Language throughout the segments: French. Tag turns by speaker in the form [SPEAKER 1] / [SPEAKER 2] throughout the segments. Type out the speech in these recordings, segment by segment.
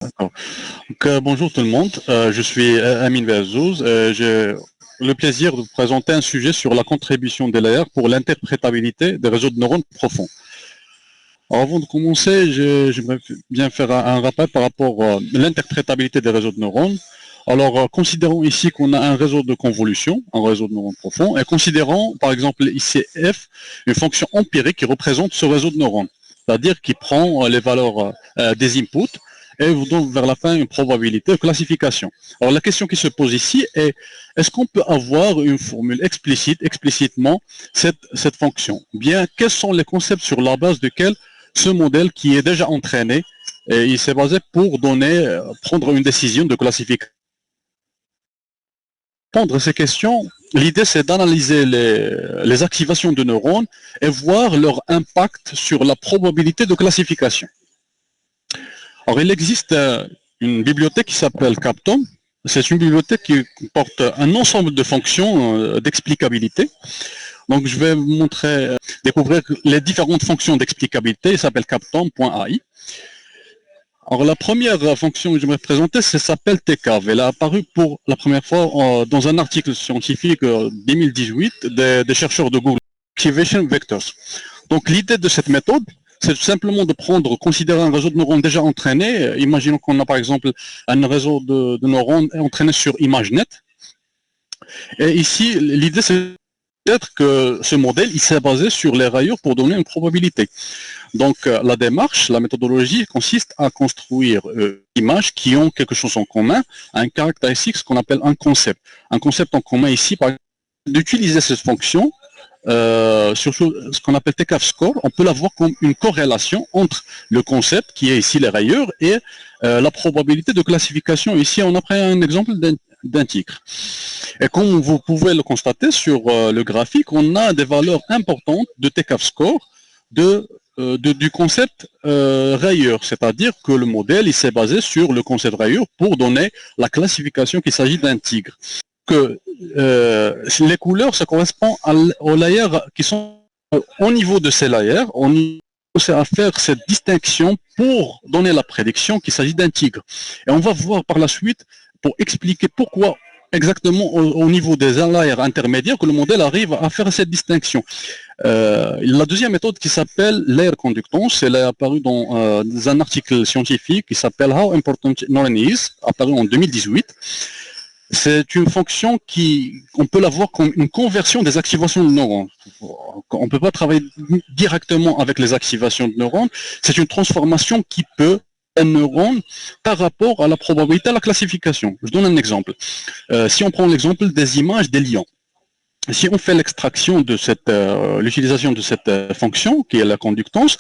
[SPEAKER 1] D'accord. Bonjour tout le monde, je suis Amine Verzouz. J'ai le plaisir de vous présenter un sujet sur la contribution de l'AR pour l'interprétabilité des réseaux de neurones profonds. Alors, avant de commencer, j'aimerais bien faire un rappel par rapport à l'interprétabilité des réseaux de neurones. Alors, considérons ici qu'on a un réseau de convolution, un réseau de neurones profonds, et considérons par exemple ici f, une fonction empirique qui représente ce réseau de neurones, c'est-à-dire qui prend les valeurs des inputs et vous donne vers la fin une probabilité de classification. Alors, la question qui se pose ici est, est-ce qu'on peut avoir une formule explicitement cette fonction? Bien, quels sont les concepts sur la base desquels ce modèle qui est déjà entraîné, et il s'est basé pour prendre une décision de classification? Répondre à ces questions, l'idée c'est d'analyser les activations de neurones et voir leur impact sur la probabilité de classification. Alors il existe une bibliothèque qui s'appelle Captom. C'est une bibliothèque qui porte un ensemble de fonctions d'explicabilité. Donc je vais vous montrer, découvrir les différentes fonctions d'explicabilité. Il s'appelle Captom.ai. Alors la première fonction que je vais présenter, ça s'appelle TCAV. Elle a apparu pour la première fois dans un article scientifique 2018 des chercheurs de Google, Activation Vectors. Donc l'idée de cette méthode, c'est tout simplement de considérer un réseau de neurones déjà entraîné. Imaginons qu'on a par exemple un réseau de neurones entraîné sur ImageNet. Et ici, l'idée c'est peut-être que ce modèle, il s'est basé sur les rayures pour donner une probabilité. Donc la démarche, la méthodologie consiste à construire des images qui ont quelque chose en commun, un caractéristique, ce qu'on appelle un concept. Un concept en commun ici, par exemple, d'utiliser cette fonction, surtout ce qu'on appelle TCAV score, on peut la voir comme une corrélation entre le concept, qui est ici les rayures, et la probabilité de classification. Ici, on a pris un exemple d'un tigre. Et comme vous pouvez le constater sur le graphique, on a des valeurs importantes de TCAV score du concept rayure, c'est-à-dire que le modèle il s'est basé sur le concept rayure pour donner la classification qu'il s'agit d'un tigre. Que les couleurs, ça correspond aux layers qui sont au niveau de ces layers. On sait à faire cette distinction pour donner la prédiction qu'il s'agit d'un tigre. Et on va voir par la suite, pour expliquer pourquoi exactement au niveau des layers intermédiaires, que le modèle arrive à faire cette distinction. La deuxième méthode qui s'appelle layer conductance, elle est apparue dans un article scientifique qui s'appelle How Important Neuron Is, apparu en 2018. C'est une fonction on peut la voir comme une conversion des activations de neurones. On ne peut pas travailler directement avec les activations de neurones. C'est une transformation qui peut un neurone par rapport à la probabilité à la classification. Je donne un exemple. Si on prend l'exemple des images des lions, si on fait l'extraction de l'utilisation de cette fonction, qui est la conductance,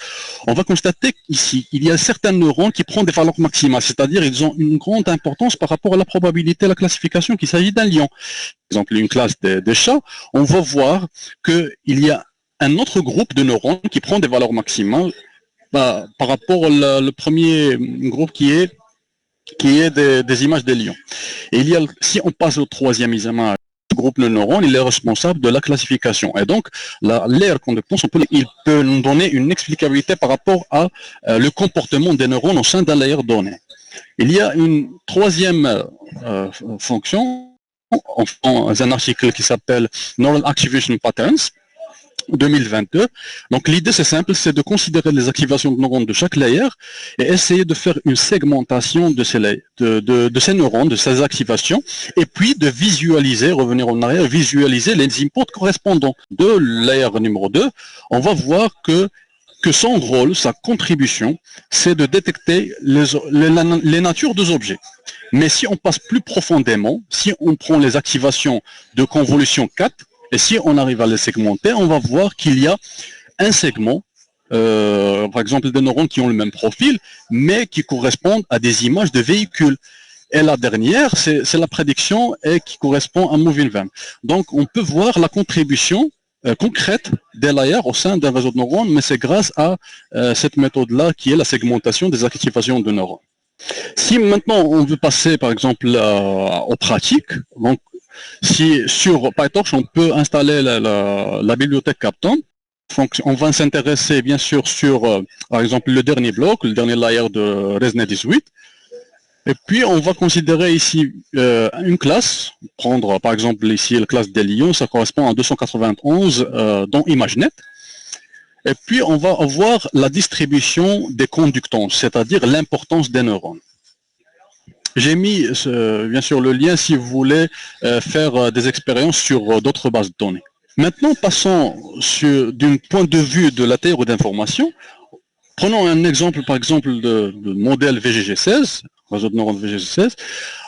[SPEAKER 1] on va constater qu'ici, il y a certains neurones qui prennent des valeurs maximales, c'est-à-dire ils ont une grande importance par rapport à la probabilité à la classification qu'il s'agit d'un lion. Par exemple, une classe de chats, on va voir qu'il y a un autre groupe de neurones qui prend des valeurs maximales par rapport au premier groupe qui est des images des lions. Et si on passe au troisième image, groupe de neurones, il est responsable de la classification. Et donc, l'air conductance, il peut nous donner une explicabilité par rapport à le comportement des neurones au sein d'un layer donné. Il y a une troisième fonction, dans un article qui s'appelle Neural Activation Patterns, 2022. Donc l'idée c'est simple, c'est de considérer les activations de neurones de chaque layer et essayer de faire une segmentation de ces neurones, de ces activations, et puis de visualiser, revenir en arrière, visualiser les inputs correspondants de layer numéro 2. On va voir que son rôle, sa contribution, c'est de détecter les natures des objets. Mais si on passe plus profondément, si on prend les activations de convolution 4, et si on arrive à les segmenter, on va voir qu'il y a un segment, par exemple des neurones qui ont le même profil, mais qui correspondent à des images de véhicules. Et la dernière, c'est la prédiction et qui correspond à Moving Van. Donc on peut voir la contribution concrète des layers au sein d'un réseau de neurones, mais c'est grâce à cette méthode-là qui est la segmentation des activations de neurones. Si maintenant on veut passer par exemple aux pratiques, donc si sur PyTorch on peut installer la bibliothèque Captom, on va s'intéresser bien sûr sur par exemple le dernier bloc, le dernier layer de ResNet 18. Et puis, on va considérer ici une classe, prendre par exemple ici la classe des lions, ça correspond à 291 dans ImageNet. Et puis, on va avoir la distribution des conductances, c'est-à-dire l'importance des neurones. J'ai mis, bien sûr, le lien si vous voulez faire des expériences sur d'autres bases de données. Maintenant, passons d'un point de vue de la théorie d'information. Prenons un exemple, par exemple, de modèle VGG16, réseau de neurones VGG16.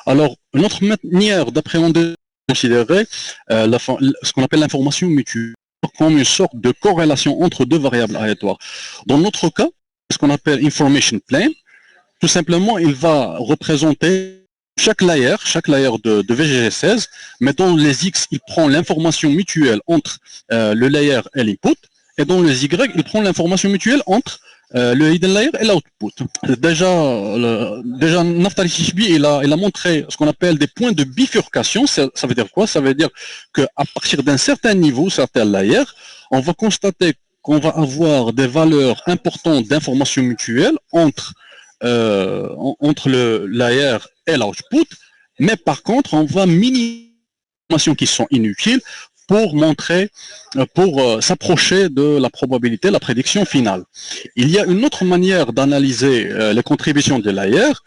[SPEAKER 1] Alors, notre manière d'appréhender, considérer ce qu'on appelle l'information mutuelle comme une sorte de corrélation entre deux variables aléatoires. Dans notre cas, ce qu'on appelle information plane, tout simplement, il va représenter chaque layer de VGG16, mais dans les X, il prend l'information mutuelle entre le layer et l'input, et dans les Y, il prend l'information mutuelle entre le hidden layer et l'output. Déjà, Naftali Shishbi, il a montré ce qu'on appelle des points de bifurcation. Ça veut dire quoi? Ça veut dire qu'à partir d'un certain niveau, certains layers, on va constater qu'on va avoir des valeurs importantes d'information mutuelle entre le layer et l'output, mais par contre, on va minimiser les informations qui sont inutiles pour s'approcher de la probabilité, la prédiction finale. Il y a une autre manière d'analyser les contributions des layers,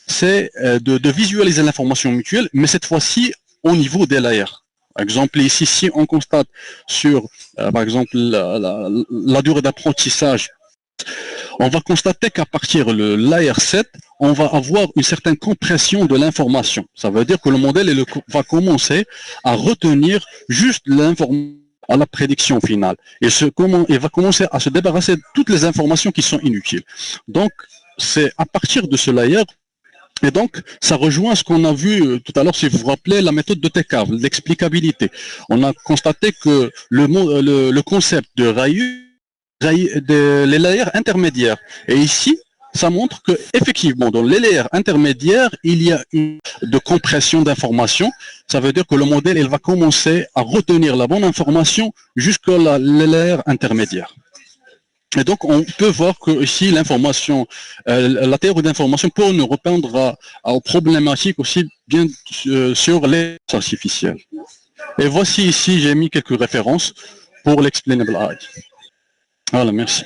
[SPEAKER 1] c'est de visualiser l'information mutuelle, mais cette fois-ci au niveau des layers. Par exemple, ici, si on constate sur, par exemple, la durée d'apprentissage, on va constater qu'à partir du layer 7, on va avoir une certaine compression de l'information. Ça veut dire que le modèle va commencer à retenir juste l'information à la prédiction finale. Il va commencer à se débarrasser de toutes les informations qui sont inutiles. Donc, c'est à partir de ce layer, et donc, ça rejoint ce qu'on a vu tout à l'heure, si vous vous rappelez, la méthode de TECAV, l'explicabilité. On a constaté que le concept de Rayu, les layers intermédiaires. Et ici, ça montre que effectivement, dans les layers intermédiaires, il y a une de compression d'informations. Ça veut dire que le modèle, il va commencer à retenir la bonne information jusqu'à les layers intermédiaires. Et donc, on peut voir que ici, l'information, la théorie d'information peut nous répondre aux problématiques aussi bien sur les artificielles. Et voici ici, j'ai mis quelques références pour l'explainable AI. Voilà, merci.